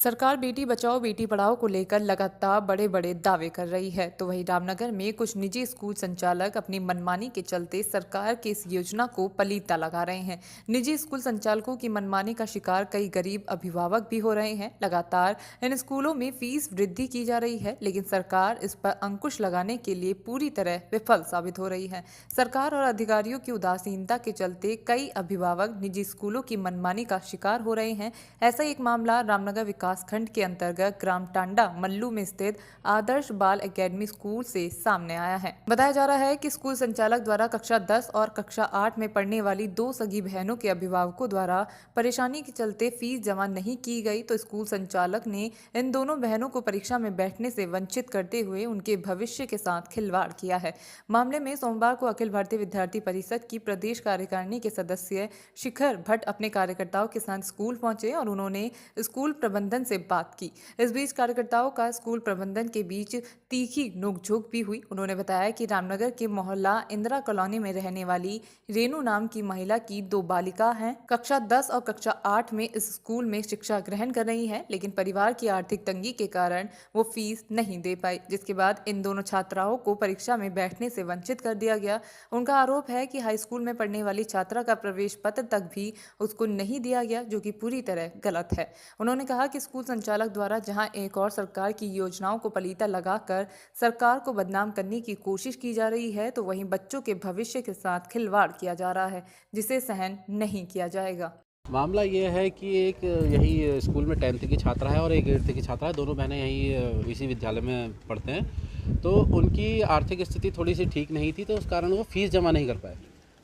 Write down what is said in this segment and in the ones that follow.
सरकार बेटी बचाओ बेटी पढ़ाओ को लेकर लगातार बड़े बड़े दावे कर रही है, तो वहीं रामनगर में कुछ निजी स्कूल संचालक अपनी मनमानी के चलते सरकार की इस योजना को पलीता लगा रहे हैं। निजी स्कूल संचालकों की मनमानी का शिकार कई गरीब अभिभावक भी हो रहे हैं। लगातार इन स्कूलों में फीस वृद्धि की जा रही है, लेकिन सरकार इस पर अंकुश लगाने के लिए पूरी तरह विफल साबित हो रही है। सरकार और अधिकारियों की उदासीनता के चलते कई अभिभावक निजी स्कूलों की मनमानी का शिकार हो रहे हैं। ऐसा एक मामला रामनगर विकासखंड के अंतर्गत ग्राम टांडा मल्लू में स्थित आदर्श बाल एकेडमी स्कूल से सामने आया है। बताया जा रहा है कि स्कूल संचालक द्वारा कक्षा 10 और कक्षा 8 में पढ़ने वाली दो सगी बहनों के अभिभावकों द्वारा परेशानी के चलते फीस जमा नहीं की गई, तो स्कूल संचालक ने इन दोनों बहनों को परीक्षा में बैठने से वंचित करते हुए उनके भविष्य के साथ खिलवाड़ किया है। मामले में सोमवार को अखिल भारतीय विद्यार्थी परिषद की प्रदेश कार्यकारिणी के सदस्य शिखर भट्ट अपने कार्यकर्ताओं के साथ स्कूल पहुंचे और उन्होंने स्कूल प्रबंधन से बात की। इस बीच कार्यकर्ताओं का स्कूल प्रबंधन के बीच तीखी नोकझोंक भी हुई। उन्होंने बताया कि रामनगर के मोहल्ला इंदिरा कॉलोनी में रहने वाली रेनू नाम की महिला की दो बालिका हैं। कक्षा 10 और कक्षा 8 में इस स्कूल में शिक्षा ग्रहण कर रही हैं, लेकिन परिवार की आर्थिक तंगी के कारण वो फीस नहीं दे पाई, जिसके बाद इन दोनों छात्राओं को परीक्षा में बैठने से वंचित कर दिया गया। उनका आरोप है कि हाई स्कूल में पढ़ने वाली छात्रा का प्रवेश पत्र तक भी उसको नहीं दिया गया, जो कि पूरी तरह गलत है। उन्होंने कहा कि स्कूल संचालक द्वारा जहां एक और सरकार की योजनाओं को पलीता लगाकर सरकार को बदनाम करने की कोशिश की जा रही है, तो वहीं बच्चों के भविष्य के साथ खिलवाड़ किया जा रहा है, जिसे सहन नहीं किया जाएगा। मामला ये है कि एक यही स्कूल में 10th की छात्रा है और एक 8th की छात्रा है। दोनों बहनें यही इसी विद्यालय में पढ़ते हैं। तो उनकी आर्थिक स्थिति थोड़ी सी ठीक नहीं थी, तो उस कारण वो फ़ीस जमा नहीं कर पाए।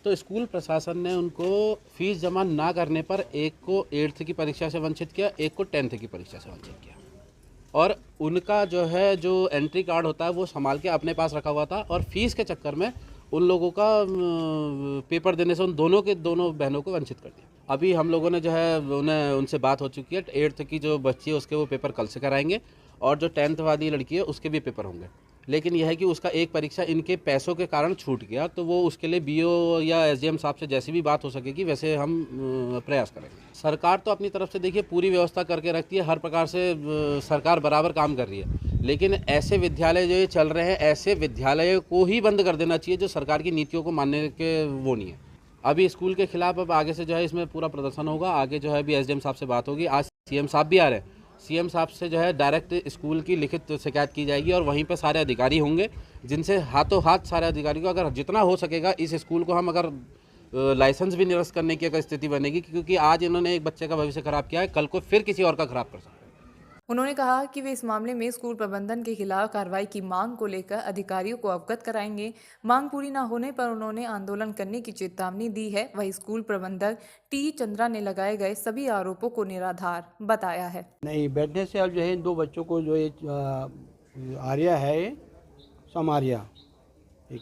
तो स्कूल प्रशासन ने उनको फ़ीस जमा ना करने पर एक को 8th की परीक्षा से वंचित किया, एक को 10th की परीक्षा से वंचित किया। और उनका जो एंट्री कार्ड होता है वो संभाल के अपने पास रखा हुआ था, और फीस के चक्कर में उन लोगों का पेपर देने से उन दोनों बहनों को वंचित कर दिया। अभी हम लोगों ने उनसे बात हो चुकी है। 8th की जो बच्ची है उसके वो पेपर कल से कराएंगे, और जो 10th वाली लड़की है उसके भी पेपर होंगे। लेकिन यह है कि उसका एक परीक्षा इनके पैसों के कारण छूट गया, तो वो उसके लिए बीओ या एसडीएम साहब से जैसी भी बात हो सकेगी वैसे हम प्रयास करेंगे। सरकार तो अपनी तरफ से देखिए पूरी व्यवस्था करके रखती है, हर प्रकार से सरकार बराबर काम कर रही है, लेकिन ऐसे विद्यालय जो ये चल रहे हैं, ऐसे विद्यालयों को ही बंद कर देना चाहिए जो सरकार की नीतियों को मानने के वो नहीं है। अभी स्कूल के खिलाफ अब आगे से इसमें पूरा प्रदर्शन होगा। आगे अभी एसडीएम साहब से बात होगी। आज सीएम साहब भी आ रहे हैं। सीएम साहब से डायरेक्ट स्कूल की लिखित शिकायत की जाएगी, और वहीं पर सारे अधिकारी होंगे जिनसे हाथों हाथ सारे अधिकारी को अगर जितना हो सकेगा इस स्कूल को हम अगर लाइसेंस भी निरस्त करने की अगर स्थिति बनेगी, क्योंकि आज इन्होंने एक बच्चे का भविष्य खराब किया है, कल को फिर किसी और का खराब कर सकते हैं। उन्होंने कहा कि वे इस मामले में स्कूल प्रबंधन के खिलाफ कार्रवाई की मांग को लेकर अधिकारियों को अवगत कराएंगे। मांग पूरी न होने पर उन्होंने आंदोलन करने की चेतावनी दी है। वहीं स्कूल प्रबंधक टी चंद्रा ने लगाए गए सभी आरोपों को निराधार बताया है। नहीं बैठने से अब इन दो बच्चों को ये आर्या है, समारिया, एक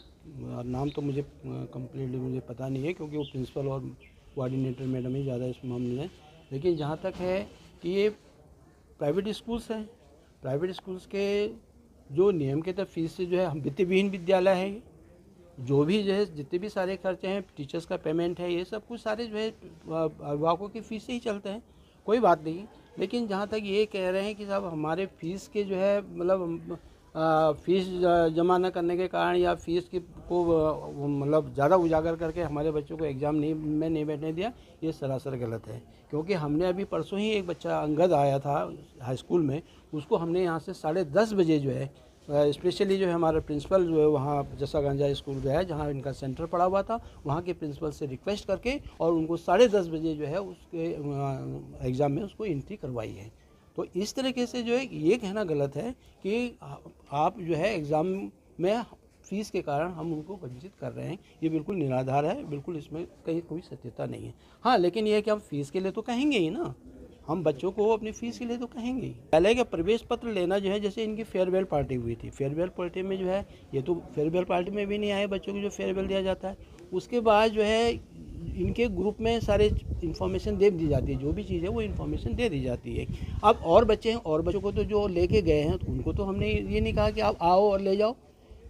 नाम तो मुझे कम्प्लीटली मुझे पता नहीं है, क्योंकि वो प्रिंसिपल और कोऑर्डिनेटर मैडम ही ज़्यादा इस मामले में। लेकिन जहाँ तक है कि ये प्राइवेट स्कूल्स हैं, प्राइवेट स्कूल्स के जो नियम के तहत फीस से हम वित्त विहीन विद्यालय है, जो भी जितने भी सारे खर्चे हैं, टीचर्स का पेमेंट है, ये सब कुछ सारे अभिभावकों की फ़ीस से ही चलते हैं, कोई बात नहीं। लेकिन जहाँ तक ये कह रहे हैं कि साहब हमारे फ़ीस के मतलब फ़ीस जमा न करने के कारण या फ़ीस को मतलब ज़्यादा उजागर करके हमारे बच्चों को एग्ज़ाम नहीं बैठने दिया, ये सरासर गलत है। क्योंकि हमने अभी परसों ही एक बच्चा अंगद आया था हाई स्कूल में, उसको हमने यहाँ से 10:30 बजे स्पेशली हमारा प्रिंसिपल वहाँ जसा गांजा स्कूल गया है जहाँ इनका सेंटर पड़ा हुआ था, वहाँ के प्रिंसिपल से रिक्वेस्ट करके और उनको 10:30 बजे उसके एग्ज़ाम में उसको एंट्री करवाई है। तो इस तरीके से ये कहना गलत है कि आप एग्ज़ाम में फ़ीस के कारण हम उनको वंचित कर रहे हैं, ये बिल्कुल निराधार है, बिल्कुल इसमें कहीं कोई सत्यता नहीं है। हाँ, लेकिन ये है कि हम फ़ीस के लिए तो कहेंगे ही ना, हम बच्चों को अपनी फ़ीस के लिए तो कहेंगे ही। पहले का प्रवेश पत्र लेना जैसे इनकी फेयरवेल पार्टी हुई थी, फेयरवेल पार्टी में ये तो फेयरवेल पार्टी में भी नहीं आए बच्चों को जो फेयरवेल दिया जाता है। उसके बाद इनके ग्रुप में सारे इन्फॉर्मेशन दे दी जाती है, जो भी चीज़ है वो इन्फॉर्मेशन दे दी जाती है। अब और बच्चे हैं, और बच्चों को तो जो लेके गए हैं तो उनको तो हमने ये नहीं कहा कि आप आओ और ले जाओ।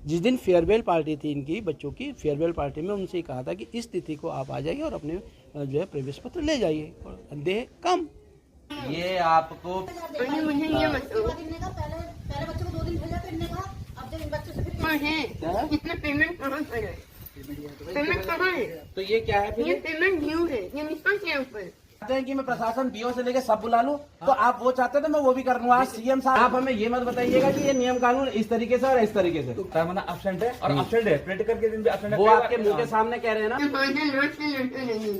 जिस दिन फेयरवेल पार्टी थी इनकी बच्चों की फेयरवेल पार्टी में उनसे कहा था कि इस तिथि को आप आ जाइए और अपने प्रवेश पत्र ले जाइए और दे कम। ये आपको मुझे ये बताओ पहले बच्चों को 2 दिन भेजा फिर कहा अब जब इन बच्चों से फिर कितना पेमेंट कहाँ पर है? पेमेंट कहाँ है? तो ये क्या है फिर? ये पेमेंट ड्यू है, ये मिसका क्या ऊपर? चाहते हैं कि मैं प्रशासन बीओ से लेके सब बुला लूं, तो आप वो चाहते थे मैं वो भी कर लूं। आज सीएम साहब आप हमें ये मत बताइएगा कि ये नियम कानून इस तरीके से और इस तरीके से एब्सेंट है और एब्सेंट है, प्रैक्टिकल के दिन भी एब्सेंट है। वो आपके मुंह के सामने कह रहे हैं ना। ये 5 दिन रोज से लड़ते नहीं